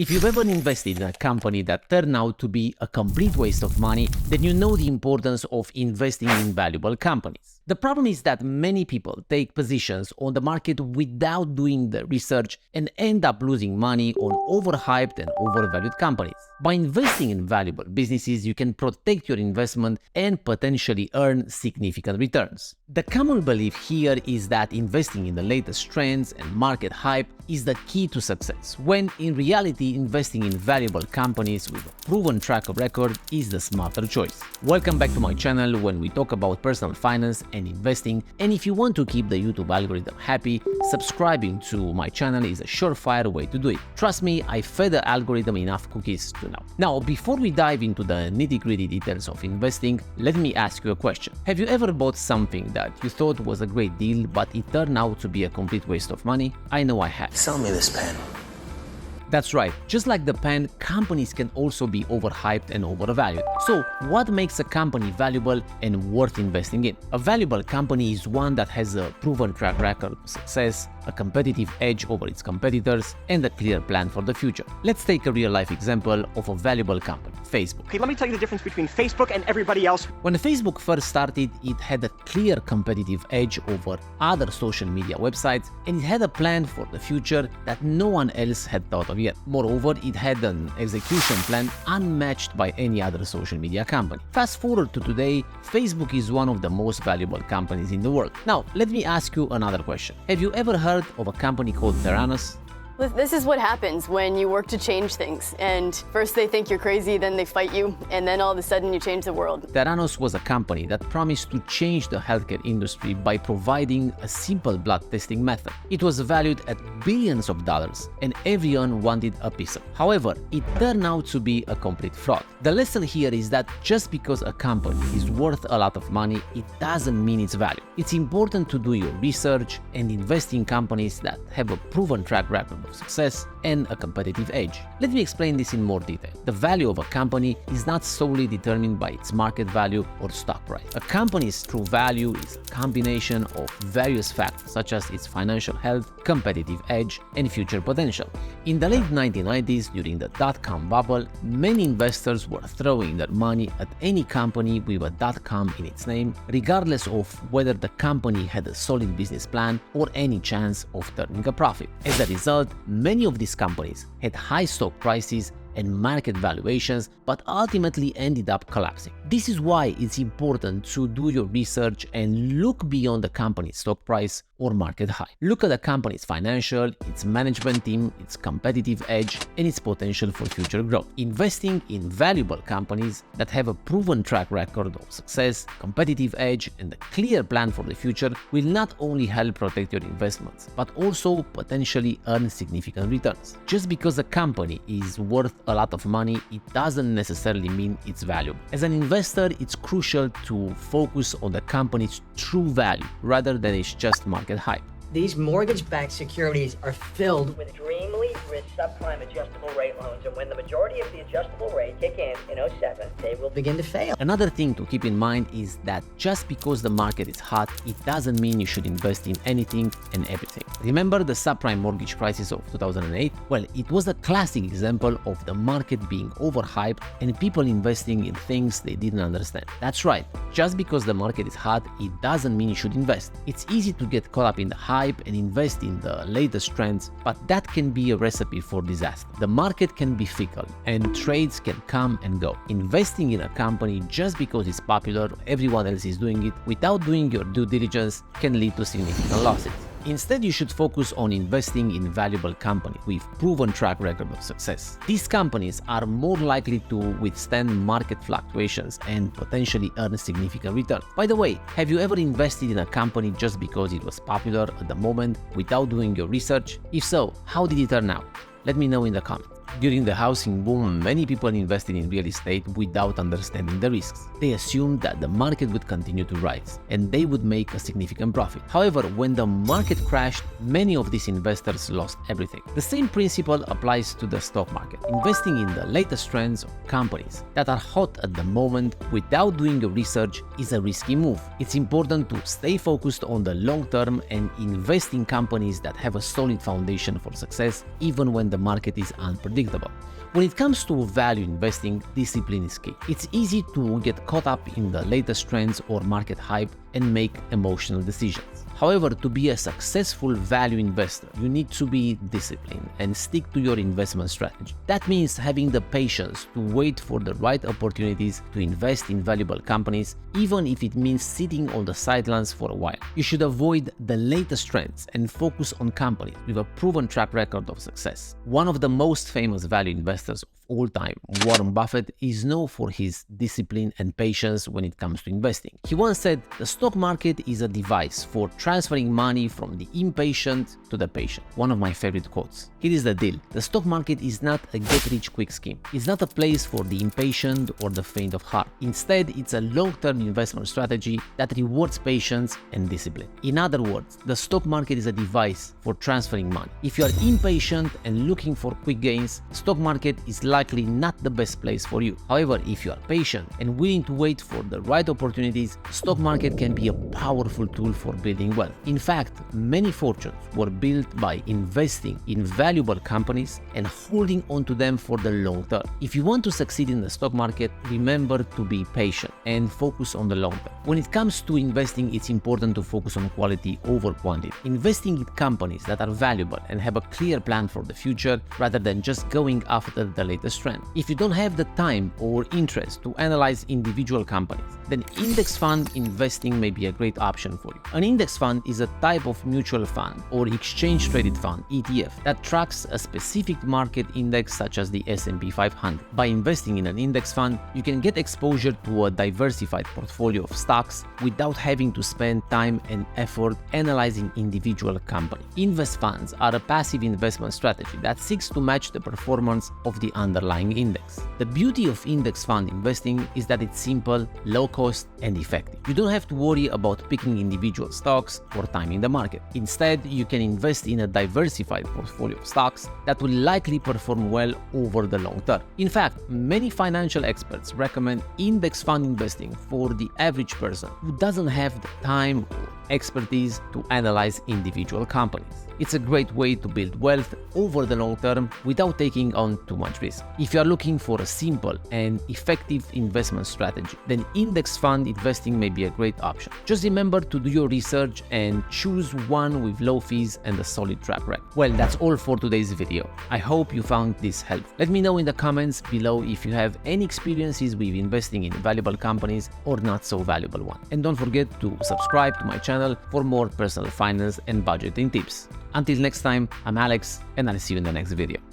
If you've ever invested in a company that turned out to be a complete waste of money, then you know the importance of investing in valuable companies. The problem is that many people take positions on the market without doing the research and end up losing money on overhyped and overvalued companies. By investing in valuable businesses, you can protect your investment and potentially earn significant returns. The common belief here is that investing in the latest trends and market hype is the key to success, when in reality, investing in valuable companies with a proven track record is the smarter choice. Welcome back to my channel when we talk about personal finance and investing, and if you want to keep the YouTube algorithm happy, subscribing to my channel is a surefire way to do it. Trust me, I fed the algorithm enough cookies to know. Now, before we dive into the nitty-gritty details of investing, let me ask you a question. Have you ever bought something that you thought was a great deal, but it turned out to be a complete waste of money? I know I have. Sell me this pen. That's right, just like the pen, companies can also be overhyped and overvalued. So, what makes a company valuable and worth investing in? A valuable company is one that has a proven track record of success, a competitive edge over its competitors, and a clear plan for the future. Let's take a real-life example of a valuable company, Facebook. Okay, let me tell you the difference between Facebook and everybody else. When Facebook first started, it had a clear competitive edge over other social media websites, and it had a plan for the future that no one else had thought of yet. Moreover, it had an execution plan unmatched by any other social media company. Fast forward to today, Facebook is one of the most valuable companies in the world. Now, let me ask you another question. Have you ever heard of a company called Theranos? This is what happens when you work to change things, and first they think you're crazy, then they fight you, and then all of a sudden you change the world. Theranos was a company that promised to change the healthcare industry by providing a simple blood testing method. It was valued at billions of dollars, and everyone wanted a piece of it. However, it turned out to be a complete fraud. The lesson here is that just because a company is worth a lot of money, it doesn't mean its value. It's important to do your research and invest in companies that have a proven track record of success and a competitive edge. Let me explain this in more detail. The value of a company is not solely determined by its market value or stock price. A company's true value is a combination of various factors such as its financial health, competitive edge, and future potential. In the late 1990s, during the dot-com bubble, many investors were throwing their money at any company with a .com in its name, regardless of whether the company had a solid business plan or any chance of turning a profit. As a result, many of these companies had high stock prices and market valuations, but ultimately ended up collapsing. This is why it's important to do your research and look beyond the company's stock price or market high. Look at the company's financial, its management team, its competitive edge, and its potential for future growth. Investing in valuable companies that have a proven track record of success, competitive edge, and a clear plan for the future will not only help protect your investments, but also potentially earn significant returns. Just because a company is worth a lot of money, it doesn't necessarily mean it's valuable. As an investor, it's crucial to focus on the company's true value rather than its just market hype. These mortgage-backed securities are filled with extremely rich subprime adjustable rate loans, and when the majority of the adjustable rate kick in 07, they will begin to fail. Another thing to keep in mind is that just because the market is hot, it doesn't mean you should invest in anything and everything. Remember the subprime mortgage crisis of 2008? Well, it was a classic example of the market being overhyped and people investing in things they didn't understand. That's right, just because the market is hot, it doesn't mean you should invest. It's easy to get caught up in the hype and invest in the latest trends, but that can be a recipe for disaster. The market can be fickle and trades can come and go. Investing in a company just because it's popular or everyone else is doing it without doing your due diligence can lead to significant losses. Instead, you should focus on investing in valuable companies with proven track record of success. These companies are more likely to withstand market fluctuations and potentially earn significant returns. By the way, have you ever invested in a company just because it was popular at the moment without doing your research? If so, how did it turn out? Let me know in the comments. During the housing boom, many people invested in real estate without understanding the risks. They assumed that the market would continue to rise and they would make a significant profit. However, when the market crashed, many of these investors lost everything. The same principle applies to the stock market. Investing in the latest trends of companies that are hot at the moment without doing your research is a risky move. It's important to stay focused on the long term and invest in companies that have a solid foundation for success even when the market is unpredictable. predictable. When it comes to value investing, discipline is key. It's easy to get caught up in the latest trends or market hype and make emotional decisions. However, to be a successful value investor, you need to be disciplined and stick to your investment strategy. That means having the patience to wait for the right opportunities to invest in valuable companies, even if it means sitting on the sidelines for a while. You should avoid the latest trends and focus on companies with a proven track record of success. One of the most famous value investors of all time, Warren Buffett, is known for his discipline and patience when it comes to investing. He once said, "The stock market is a device for transferring money from the impatient to the patient." One of my favorite quotes. Here is the deal. The stock market is not a get-rich-quick scheme. It's not a place for the impatient or the faint of heart. Instead, it's a long-term investment strategy that rewards patience and discipline. In other words, the stock market is a device for transferring money. If you are impatient and looking for quick gains, stock market is likely not the best place for you. However, if you are patient and willing to wait for the right opportunities, stock market can be a powerful tool for building wealth. In fact, many fortunes were built by investing in valuable companies and holding on to them for the long term. If you want to succeed in the stock market, remember to be patient and focus on the long term. When it comes to investing, it's important to focus on quality over quantity. Investing in companies that are valuable and have a clear plan for the future rather than just going after the latest trend. If you don't have the time or interest to analyze individual companies, then index fund investing may be a great option for you. An index fund is a type of mutual fund or exchange traded fund, ETF, that tracks a specific market index such as the S&P 500. By investing in an index fund, you can get exposure to a diversified portfolio of stocks without having to spend time and effort analyzing individual companies. Invest funds are a passive investment strategy that seeks to match the performance of the underlying index. The beauty of index fund investing is that it's simple, low cost, and effective. You don't have to worry about picking individual stocks or timing the market. Instead, you can invest in a diversified portfolio of stocks that will likely perform well over the long term. In fact, many financial experts recommend index fund investing for the average person who doesn't have the time or expertise to analyze individual companies. It's a great way to build wealth over the long term without taking on too much risk. If you are looking for a simple and effective investment strategy, then index fund investing may be a great option. Just remember to do your research and choose one with low fees and a solid track record. Well, that's all for today's video. I hope you found this helpful. Let me know in the comments below if you have any experiences with investing in valuable companies or not so valuable ones. And don't forget to subscribe to my channel for more personal finance and budgeting tips. Until next time, I'm Alex, and I'll see you in the next video.